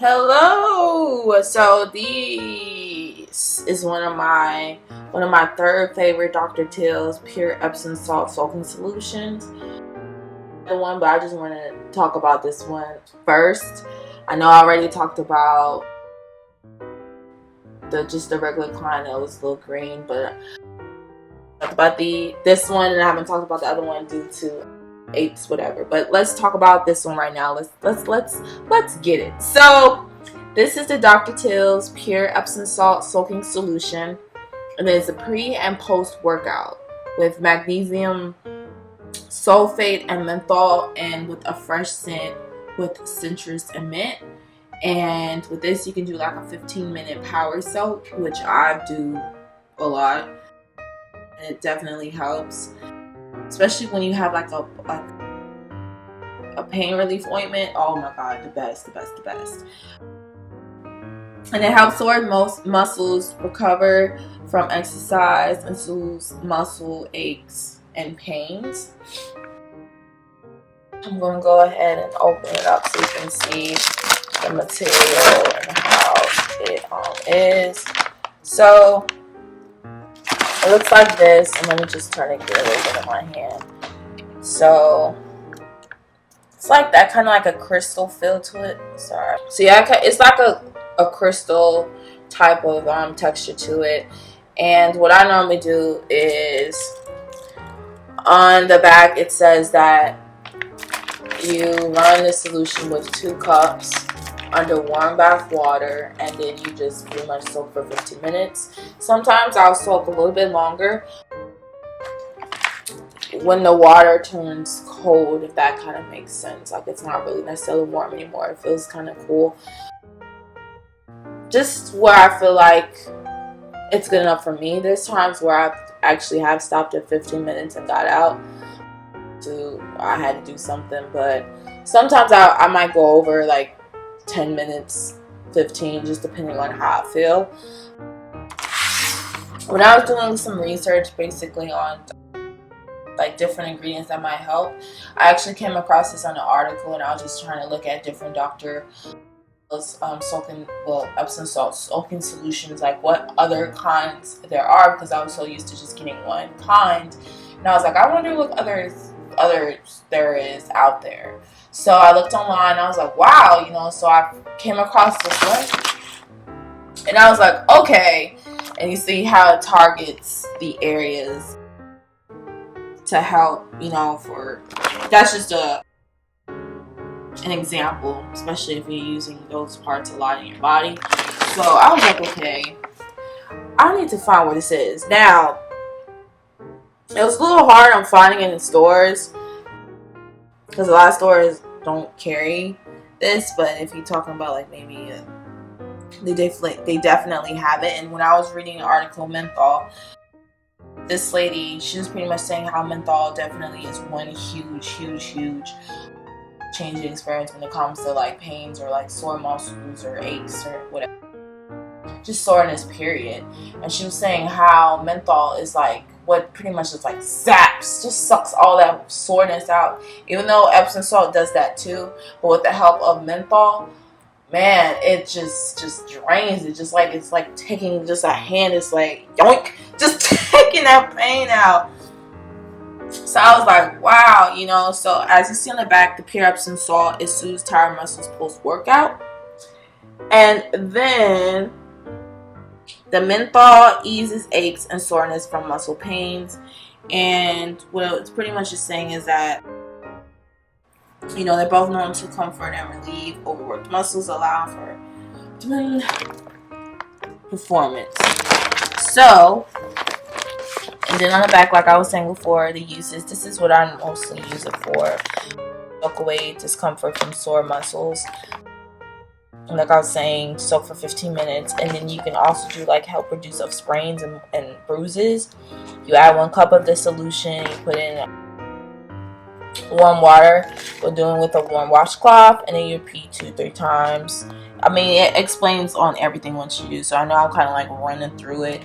Hello. So this is one of my third favorite Dr.Teal's pure Epsom salt soaking solutions. The one, but I just want to talk about this one first. I know I already talked about the regular kind that was a little green, but I talked about this one, and I haven't talked about the other one due to apes, whatever. But let's talk about this one right now. Let's get it. So this is the Dr.Teal's pure Epsom salt soaking solution, and it's a pre and post workout with magnesium sulfate and menthol, and with a fresh scent with citrus and mint. And with this, you can do like a 15-minute power soak, which I do a lot, and it definitely helps, especially when you have like a pain relief ointment. Oh my god, the best. And it helps sore muscles recover from exercise and soothes muscle aches and pains. I'm going to go ahead and open it up so you can see the material and how it is. So it looks like this, and let me just turn it, get a little bit in my hand. So it's like that, kind of like a crystal feel to it. Sorry. So yeah, it's like a crystal type of texture to it. And what I normally do is, on the back it says that you run the solution with 2 cups under warm bath water, and then you just pretty much soak for 15 minutes. Sometimes I'll soak a little bit longer when the water turns cold, if that kind of makes sense. Like, it's not really necessarily warm anymore. It feels kind of cool. Just where I feel like it's good enough for me. There's times where I actually have stopped at 15 minutes and got out. I had to do something, but sometimes I might go over like 10 minutes, 15, just depending on how I feel. When I was doing some research basically on like different ingredients that might help, I actually came across this on an article, and I was just trying to look at different Epsom salt soaking solutions, like what other kinds there are, because I was so used to just getting one kind, and I was like, I wonder what others there is out there. So I looked online, and I was like, wow, so I came across this one, and I was like, okay. And you see how it targets the areas to help, that's just an example, especially if you're using those parts a lot in your body. So I was like, okay, I need to find what this is. Now, it was a little hard on finding it in stores, because a lot of stores don't carry this, but if you're talking about like maybe they definitely have it. And when I was reading the article, menthol, this lady, she was pretty much saying how menthol definitely is one huge changing experience when it comes to like pains or like sore muscles or aches or whatever, just soreness, period. And she was saying how menthol is like what pretty much just like zaps, just sucks all that soreness out, even though Epsom salt does that too. But with the help of menthol, man, it just drains it. Just like it's like taking just a hand, it's like yoink, just taking that pain out. So I was like, wow, So as you see on the back, the pure Epsom salt, it soothes tired muscles post workout, and then the menthol eases aches and soreness from muscle pains. And what it's pretty much just saying is that, they're both known to comfort and relieve overworked muscles, allowing for optimum performance. So, and then on the back, like I was saying before, the uses, this is what I mostly use it for. Soak away discomfort from sore muscles. And like I was saying, soak for 15 minutes. And then you can also do like help reduce of sprains and bruises. You add 1 cup of the solution, you put in warm water. We're doing with a warm washcloth, and then you repeat 2-3 times. I mean, it explains on everything once you do, so I know I'm kind of like running through it.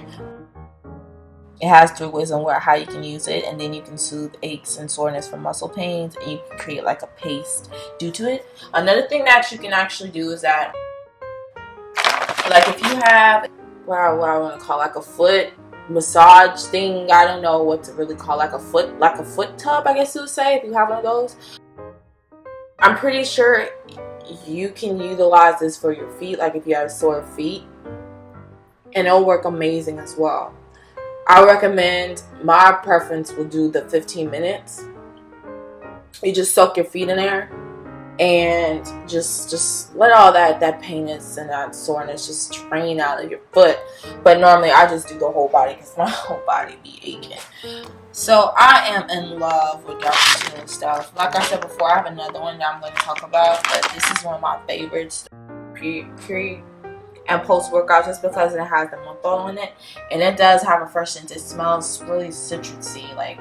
It has 3 ways on how you can use it, and then you can soothe aches and soreness from muscle pains, and you can create like a paste due to it. Another thing that you can actually do is that Like if you have, what I want to call like a foot massage thing, I don't know what to really call, like a foot tub, I guess you would say, if you have one of those. I'm pretty sure you can utilize this for your feet, like if you have sore feet, and it'll work amazing as well. I recommend, my preference will do the 15 minutes. You just soak your feet in there and just let all that painess and that soreness just drain out of your foot. But normally I just do the whole body because my whole body be aching. So I am in love with Dr.Teal stuff. Like I said before, I have another one that I'm going to talk about, but this is one of my favorites, pre and post workout, just because it has the menthol in it, and it does have a fresh scent. It smells really citrusy, like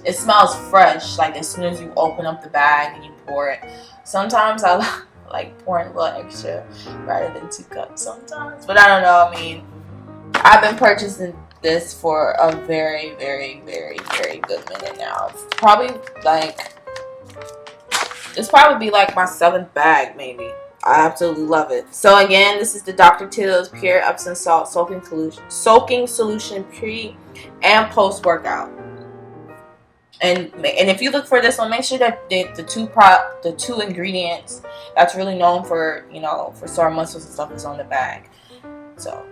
it smells fresh, like as soon as you open up the bag and you pour it. Sometimes I like pouring a little extra rather than 2 cups sometimes, but I don't know. I mean, I've been purchasing this for a very, very, very, very good minute now. It's probably be like my 7th bag, maybe. I absolutely love it. So again, this is the Dr.Teal's Pure Epsom Salt Soaking Solution pre and post workout. And if you look for this one, make sure that the two ingredients that's really known for, for sore muscles and stuff is on the bag. So